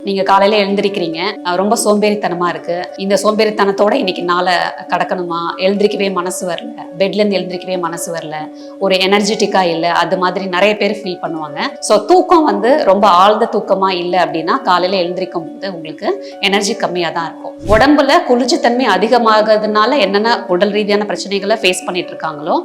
நீங்க காலையில எழுந்திருக்கிறீங்க, ரொம்ப சோம்பேறித்தனமா இருக்கு, இந்த சோம்பேறித்தனத்தோட இன்னைக்கு நாளை கடக்கணுமா, எழுந்திரிக்கவே மனசு வரல, பெட்ல இருந்து எழுந்திரிக்கவே மனசு வரல, ஒரு எனர்ஜெட்டிக்கா இல்ல, அது மாதிரி நிறைய பேர் ஃபீல் பண்ணுவாங்க. ஸோ தூக்கம் ரொம்ப ஆழ்ந்த தூக்கமா இல்லை அப்படின்னா காலையில எழுந்திரிக்கும் போது உங்களுக்கு எனர்ஜி கம்மியா தான் இருக்கும். உடம்புல குளிர்ச்சித்தன்மை அதிகமாகிறதுனால என்னென்ன உடல் ரீதியான பிரச்சனைகளை ஃபேஸ் பண்ணிட்டு இருக்காங்களோ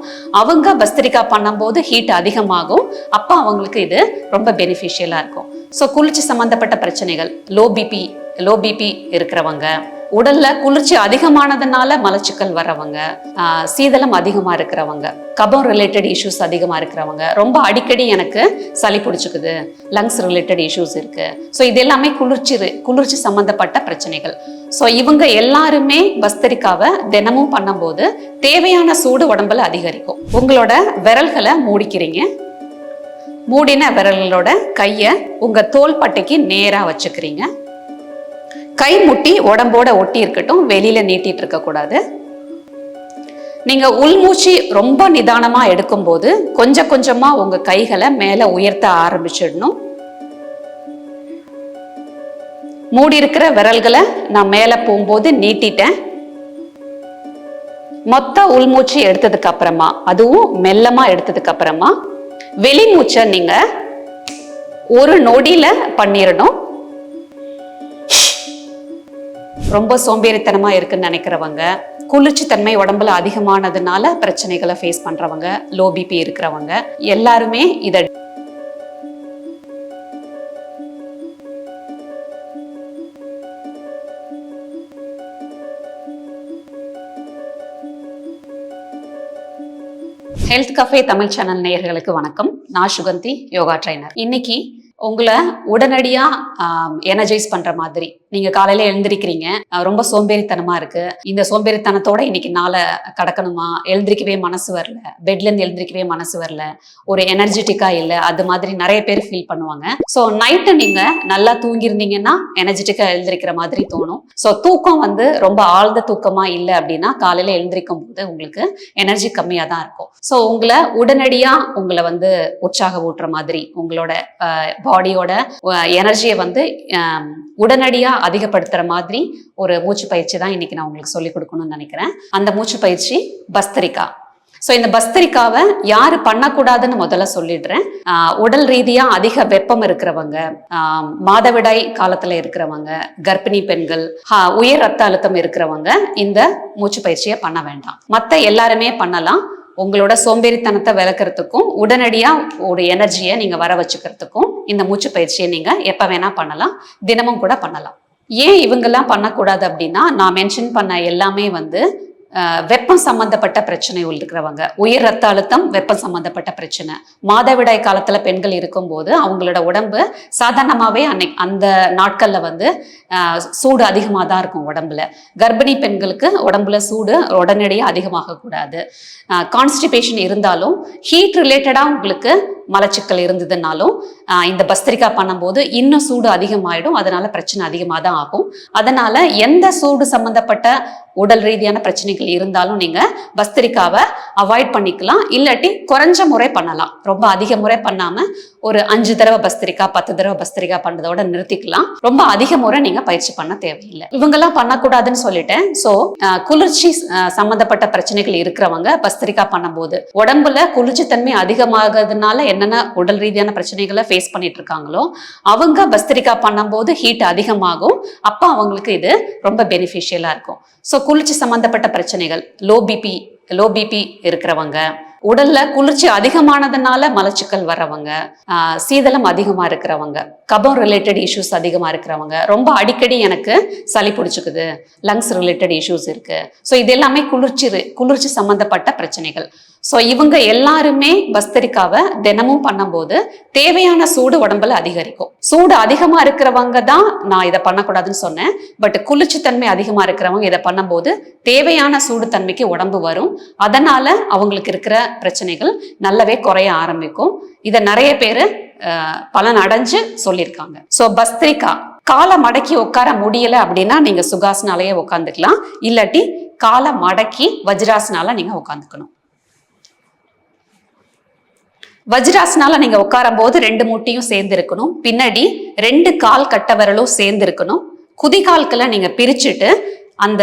அவங்க பஸ்திரிக்கா பண்ணும்போது ஹீட் அதிகமாகும். அப்போ அவங்களுக்கு இது ரொம்ப பெனிஃபிஷியலா இருக்கும். ஸோ குளிர்ச்சி சம்பந்தப்பட்ட பிரச்சனைகள், லோ பிபி இருக்கிறவங்க, உடல்ல குளிர்ச்சி அதிகமானதுனால மலச்சிக்கல் வரவங்க, சீதளம் அதிகமா இருக்கிறவங்க, கபம் ரிலேட்டட் இஷ்யூஸ் அதிகமா இருக்கிறவங்க, ரொம்ப எனக்கு சளி பிடிச்சிக்குது, லங்ஸ் ரிலேட்டட் இஷ்யூஸ் இருக்கு. ஸோ இது எல்லாமே குளிர்ச்சி சம்பந்தப்பட்ட பிரச்சனைகள். ஸோ இவங்க எல்லாருமே பஸ்திரிக்காவை தினமும் பண்ணும்போது தேவையான சூடு உடம்புல அதிகரிக்கும். உங்களோட விரல்களை மூடிக்கிறீங்க. மூடின விரல்களோட கையை உங்க தோள் பட்டைக்கு நேரா வச்சுக்கிறீங்க. கை முட்டி உடம்போட ஒட்டி இருக்கட்டும், வெளியில நீட்டிட்டு இருக்க கூடாது. நீங்க உள்மூச்சு ரொம்ப நிதானமா எடுக்கும் போது கொஞ்சம் கொஞ்சமா உங்க கைகளை மேல உயர்த்த ஆரம்பிச்சிடணும். மூடி இருக்கிற விரல்களை நான் மேல போகும்போது நீட்டிட்டேன். மொத்த உள்மூச்சு எடுத்ததுக்கு அப்புறமா, அதுவும் மெல்லமா எடுத்ததுக்கு அப்புறமா வெளிமூச்சை நீங்க ஒரு நொடியில பண்ணிடணும். ரொம்ப சோம்பேறித்தனமா இருக்குன்னு நினைக்கிறவங்க, குளிர்ச்சி தன்மை உடம்புல அதிகமானதுனால பிரச்சனைகளை ஃபேஸ் பண்றவங்க, லோ பிபி இருக்கிறவங்க எல்லாருமே இதை ஹெல்த் கஃபே தமிழ் சேனல் நேயர்களுக்கு வணக்கம். நான் சுகந்தி, யோகா ட்ரைனர். இன்னைக்கு உங்களை உடனடியா எனர்ஜைஸ் பண்ற மாதிரி, நீங்க காலையில எழுந்திருக்கிறீங்க, ரொம்ப சோம்பேறித்தனமா இருக்கு, இந்த சோம்பேறித்தனத்தோட இன்னைக்கு நாளை கடக்கணுமா, எழுந்திரிக்கவே மனசு வரல, பெட்ல இருந்து எழுந்திரிக்கவே மனசு வரல, ஒரு எனர்ஜெட்டிக்கா இல்லை, அது மாதிரி நிறைய பேர் ஃபீல் பண்ணுவாங்க. ஸோ நைட்டு நீங்க நல்லா தூங்கிருந்தீங்கன்னா எனர்ஜெட்டிக்கா எழுந்திரிக்கிற மாதிரி தோணும். ஸோ தூக்கம் ரொம்ப ஆழ்ந்த தூக்கமா இல்லை அப்படின்னா காலையில எழுந்திரிக்கும் போது உங்களுக்கு எனர்ஜி கம்மியா தான் இருக்கும். ஸோ உங்களை உடனடியா உங்களை உற்சாக ஊட்டுற மாதிரி, உங்களோட பாடியோட எனர்ஜியை உடனடியா அதிகப்படுத்துற மாதிரி ஒரு மூச்சு பயிற்சி தான் இன்னைக்கு நான் உங்களுக்கு சொல்லிக் கொடுக்கணும்னு நினைக்கிறேன். அந்த மூச்சு பயிற்சி பஸ்திரிக்கா. ஸோ இந்த பஸ்திரிக்காவை யாரு பண்ணக்கூடாதுன்னு முதல்ல சொல்லிடுறேன். உடல் ரீதியா அதிக வெப்பம் இருக்கிறவங்க, மாதவிடாய் காலத்துல இருக்கிறவங்க, கர்ப்பிணி பெண்கள், உயர் ரத்த அழுத்தம் இருக்கிறவங்க இந்த மூச்சு பயிற்சியை பண்ண வேண்டாம். மற்ற எல்லாருமே பண்ணலாம். உங்களோட சோம்பேறித்தனத்தை விளக்குறதுக்கும் உடனடியா ஒரு எனர்ஜியை நீங்க வர வச்சுக்கிறதுக்கும் இந்த மூச்சு பயிற்சியை நீங்க எப்ப வேணா பண்ணலாம், தினமும் கூட பண்ணலாம். ஏன் இவங்கெல்லாம் பண்ணக்கூடாது அப்படின்னா, நான் மென்ஷன் பண்ண எல்லாமே வெப்பம் சம்பந்தப்பட்ட பிரச்சனை இருக்கிறவங்க, உயர் ரத்த அழுத்தம், வெப்பம் சம்பந்தப்பட்ட பிரச்சனை, மாதவிடாய் காலத்துல பெண்கள் இருக்கும்போது அவங்களோட உடம்பு சாதாரணமாவே அந்த நாட்கள்ல சூடு அதிகமாக தான் இருக்கும் உடம்புல. கர்ப்பிணி பெண்களுக்கு உடம்புல சூடு உடனடியாக அதிகமாக கூடாது. கான்ஸ்டிபேஷன் இருந்தாலும், ஹீட் ரிலேட்டடா உங்களுக்கு மலச்சிக்கல் இருந்ததுனாலும் இந்த பஸ்திரிக்கா பண்ணும்போது இன்னும் சூடு அதிகமாயிடும். அதனால பிரச்சனை அதிகமாக தான் ஆகும். அதனால எந்த சூடு சம்பந்தப்பட்ட உடல் ரீதியான பிரச்சனைகள் இருந்தாலும் நீங்க பஸ்திரிக்காவை அவாய்ட் பண்ணிக்கலாம். இல்லாட்டி குறைஞ்ச முறை பண்ணலாம். ரொம்ப அதிக முறை பண்ணாம ஒரு 5 தடவை பஸ்திரிக்கா, 10 தடவை பஸ்திரிக்கா பண்றதோட நிறுத்திக்கலாம். ரொம்ப அதிக முறை நீங்க பயிற்சி பண்ண தேவையில்லை. இவங்கெல்லாம் பண்ணக்கூடாதுன்னு சொல்லிட்டேன். ஸோ குளிர்ச்சி சம்பந்தப்பட்ட பிரச்சனைகள் இருக்கிறவங்க பஸ்திரிக்கா பண்ணும்போது உடம்புல குளிர்ச்சி தன்மை அதிகமாகிறதுனால என்னென்ன உடல் ரீதியான பிரச்சனைகளை ஃபேஸ் பண்ணிட்டு இருக்காங்களோ அவங்க பஸ்திரிக்கா பண்ணும்போது ஹீட் அதிகமாகும். அப்போ அவங்களுக்கு இது ரொம்ப பெனிஃபிஷியலா இருக்கும். ஸோ குளிர்ச்சி சம்பந்தப்பட்ட பிரச்சனைகள், லோ பிபி இருக்கிறவங்க, உடல்ல குளிர்ச்சி அதிகமானதுனால மலச்சிக்கல் வரவங்க, சீதளம் அதிகமா இருக்கிறவங்க, கபம் ரிலேட்டட் இஷ்யூஸ் அதிகமா இருக்கிறவங்க, ரொம்ப எனக்கு சளி பிடிச்சிக்குது, லங்ஸ் ரிலேட்டட் இஷ்யூஸ் இருக்கு. ஸோ இது எல்லாமே குளிர்ச்சி சம்பந்தப்பட்ட பிரச்சனைகள். ஸோ இவங்க எல்லாருமே பஸ்திரிக்காவை தினமும் பண்ணும்போது தேவையான சூடு உடம்புல அதிகரிக்கும். சூடு அதிகமா இருக்கிறவங்க தான் நான் இதை பண்ணக்கூடாதுன்னு சொன்னேன். பட் குளிர்ச்சித்தன்மை அதிகமா இருக்கிறவங்க இதை பண்ணும்போது தேவையான சூடு தன்மைக்கு உடம்பு வரும். அதனால அவங்களுக்கு இருக்கிற பிரச்சனைகள் நல்லாவே குறைய ஆரம்பிக்கும். இதை நிறைய பேர் பலன் அடைஞ்சு சொல்லியிருக்காங்க. ஸோ பஸ்திரிக்கா காலை மடக்கி உட்கார முடியல அப்படின்னா நீங்க சுகாசனாலேயே உட்காந்துக்கலாம். இல்லாட்டி காலை மடக்கி வஜ்ராசனால நீங்க உட்காந்துக்கணும். வஜ்ராசனால நீங்க உட்காரும் போது 2 முட்டியும் சேர்ந்து இருக்கணும். பின்னாடி 2 கால் கட்ட விரலும் சேர்ந்து இருக்கணும். குதிகால்களை நீங்க பிரிச்சுட்டு அந்த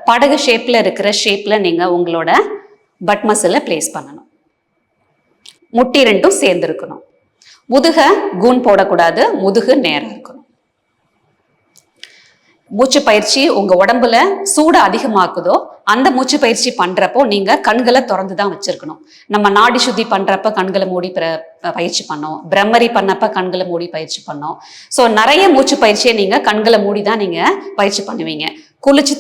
படகு ஷேப்ல இருக்கிற ஷேப்ல நீங்க உங்களோட பட் மசில பிளேஸ் பண்ணணும். முட்டி 2ம் சேர்ந்து இருக்கணும். முதுக கூன் போடக்கூடாது, முதுகு நேரா இருக்கணும். மூச்சு பயிற்சி உங்க உடம்புல சூடு அதிகமாக்குதோ அந்த மூச்சு பயிற்சி பண்றப்போ நீங்க கண்களை திறந்து தான் வச்சிருக்கணும். நம்ம நாடி சுத்தி பண்றப்ப கண்களை மூடி பயிற்சி பண்ணோம், பிரம்மரி பண்ணப்ப கண்களை மூடி பயிற்சி பண்ணோம். ஸோ நிறைய மூச்சு பயிற்சியை நீங்க கண்களை மூடி தான் நீங்க பயிற்சி பண்ணுவீங்க. குளிர்ச்சி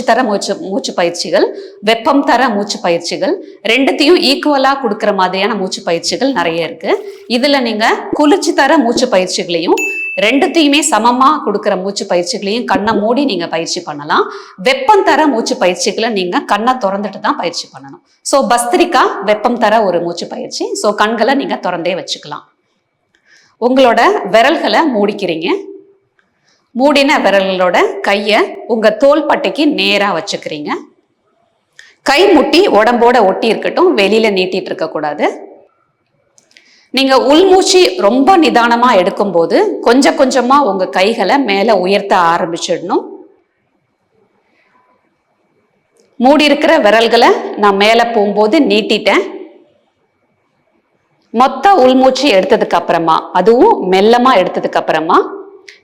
தர மூச்சு பயிற்சிகள், வெப்பம் தர மூச்சு பயிற்சிகள், ரெண்டுத்தையும் ஈக்குவலா கொடுக்குற மாதிரியான மூச்சு பயிற்சிகள் நிறைய இருக்கு. இதுல நீங்க குளிர்ச்சி தர மூச்சு பயிற்சிகளையும் ரெண்டுத்தையுமே சமமா கொடுக்குற மூச்சு பயிற்சிகளையும் கண்ணை மூடி நீங்க பயிற்சி பண்ணலாம். வெப்பம் தர மூச்சு பயிற்சிகளை நீங்க கண்ணை திறந்துட்டு தான் பயிற்சி பண்ணணும். ஸோ பஸ்திரிகா வெப்பம் தர ஒரு மூச்சு பயிற்சி. ஸோ கண்களை நீங்க திறந்தே வச்சுக்கலாம். உங்களோட விரல்களை மூடிக்கிறீங்க. மூடின விரல்களோட கைய உங்க தோள்பட்டைக்கு நேரா வச்சுக்கிறீங்க. கை முட்டி உடம்போட ஒட்டி இருக்கட்டும், வெளியில நீட்டிட்டு இருக்க கூடாது. நீங்க உள்மூச்சு ரொம்ப நிதானமா எடுக்கும் போது கொஞ்சம் கொஞ்சமா உங்க கைகளை மேல உயர்த்த ஆரம்பிச்சிடணும். மூடி இருக்கிற விரல்களை நான் மேல போகும்போது நீட்டிட்டேன். மொத்த உள்மூச்சு எடுத்ததுக்கு அப்புறமா, அதுவும் மெல்லமா எடுத்ததுக்கு அப்புறமா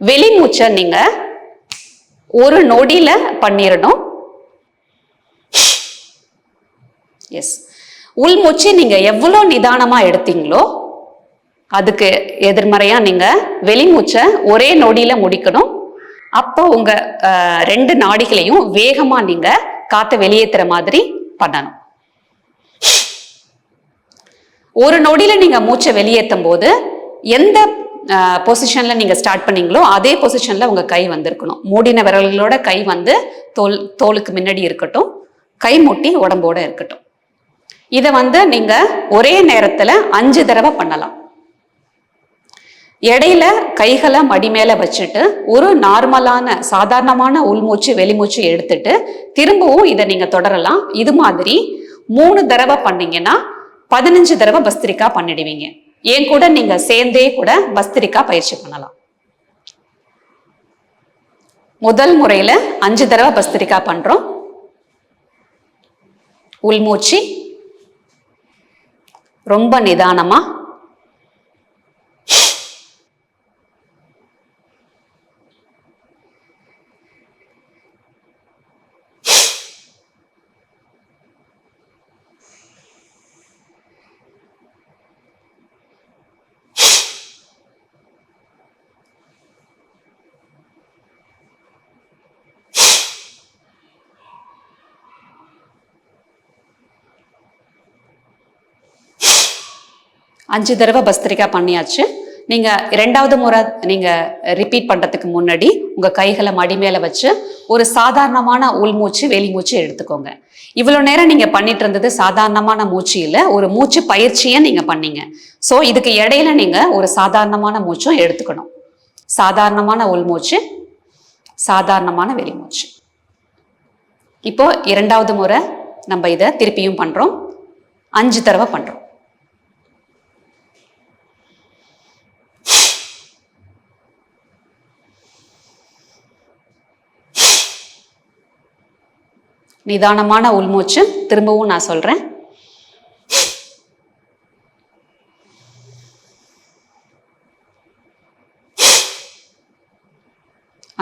வெளிமூச்சை நீங்க ஒரு நொடியில பண்ணிடணும். எஸ், உள்மூச்சு நீங்க எவ்வளவு நிதானமா எடுத்தீங்களோ அதுக்கு எதிர்மறையா நீங்க வெளிமூச்சை ஒரே நொடியில முடிக்கணும். அப்போ உங்க 2 நாடிகளையும் வேகமா நீங்க காத்த வெளியேற்றுற மாதிரி பண்ணணும். ஒரு நொடியில நீங்க மூச்சை வெளியேற்றும் போது எந்த பொசிஷன்ல நீங்க ஸ்டார்ட் பண்ணீங்களோ அதே பொசிஷன்ல உங்க கை வந்திருக்கணும். மூடின விரல்களோட கை வந்து தோலுக்கு முன்னாடி இருக்கட்டும், கை முட்டி உடம்போட இருக்கட்டும். இதை நீங்க ஒரே நேரத்துல 5 தடவை பண்ணலாம். இடையில கைகளை மடி மேல வச்சுட்டு ஒரு நார்மலான சாதாரணமான உள்மூச்சு வெளிமூச்சு எடுத்துட்டு திரும்பவும் இதை நீங்க தொடரலாம். இது மாதிரி 3 தடவை பண்ணீங்கன்னா 15 தடவை பஸ்திரிகா பண்ணிடுவீங்க. ஏன் கூட நீங்க சேர்ந்தே கூட பஸ்திரிகா பயிற்சி பண்ணலாம். முதல் முறையில 5 தடவை பஸ்திரிகா பண்றோம். உள்மூச்சு ரொம்ப நிதானமா, அஞ்சு தடவை பஸ்திரிகா பண்ணியாச்சு. நீங்க 2வது முறை நீங்க ரிப்பீட் பண்றதுக்கு முன்னாடி உங்க கைகளை மடி மேல வச்சு ஒரு சாதாரணமான உள்மூச்சு வெளிமூச்சு எடுத்துக்கோங்க. இவ்வளவு நேரம் நீங்க பண்ணிட்டு இருந்தது சாதாரணமான மூச்சு இல்ல, ஒரு மூச்சு பயிற்சியை நீங்க பண்ணீங்க. ஸோ இதுக்கு இடையில நீங்க ஒரு சாதாரணமான மூச்சும் எடுத்துக்கணும். சாதாரணமான உள்மூச்சு, சாதாரணமான வெளிமூச்சு. இப்போ 2வது முறை நம்ம இதை திருப்பியும் பண்றோம். 5 தடவை பண்றோம். நிதானமான உள்மூச்சு. திரும்பவும் நான் சொல்றேன்.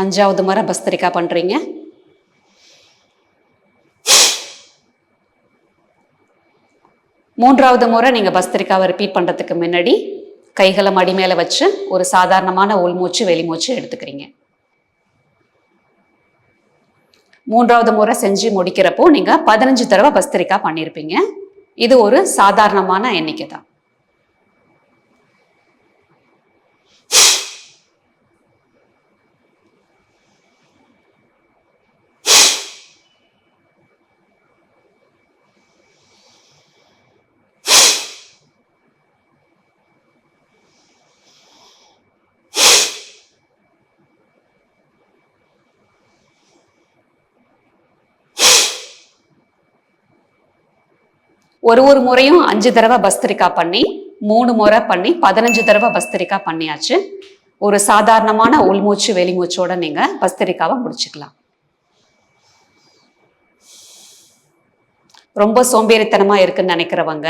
அஞ்சாவது முறை பஸ்திரிகா பண்றீங்க. மூன்றாவது முறை நீங்க பஸ்திரிகாவை ரிப்பீட் பண்றதுக்கு முன்னாடி கைகளை மடி மேல வச்சு ஒரு சாதாரணமான உள்மூச்சு வெளிமூச்சு எடுத்துக்கிறீங்க. 3வது முறை செஞ்சு முடிக்கிறப்போ நீங்க 15 தடவை பஸ்திரிகா பண்ணியிருப்பீங்க. இது ஒரு சாதாரணமான எண்ணிக்கை தான். ஒரு முறையும் 5 தடவை பஸ்திரிகா பண்ணி 3 முறை பண்ணி 15 தடவை பஸ்திரிக்கா பண்ணியாச்சு. ஒரு சாதாரணமான உள்மூச்சு வெளிமூச்சோட நீங்க பஸ்திரிக்காவை முடிச்சுக்கலாம். ரொம்ப சோம்பேறித்தனமா இருக்குன்னு நினைக்கிறவங்க,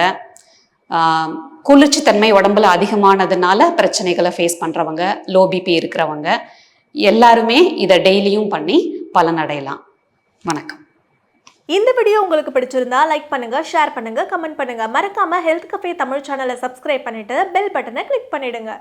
குளிர்ச்சித்தன்மை உடம்புல அதிகமானதுனால பிரச்சனைகளை ஃபேஸ் பண்றவங்க, லோ பிபி இருக்கிறவங்க எல்லாருமே இதை டெய்லியும் பண்ணி பலனடையலாம். வணக்கம். இந்த வீடியோ உங்களுக்கு பிடிச்சிருந்தா லைக் பண்ணுங்க, ஷேர் பண்ணுங்க, கமெண்ட் பண்ணுங்க. மறக்காம ஹெல்த் கஃபே தமிழ் சேனலை சப்ஸ்கிரைப் பண்ணிட்டு பெல் பட்டனை கிளிக் பண்ணிடுங்க.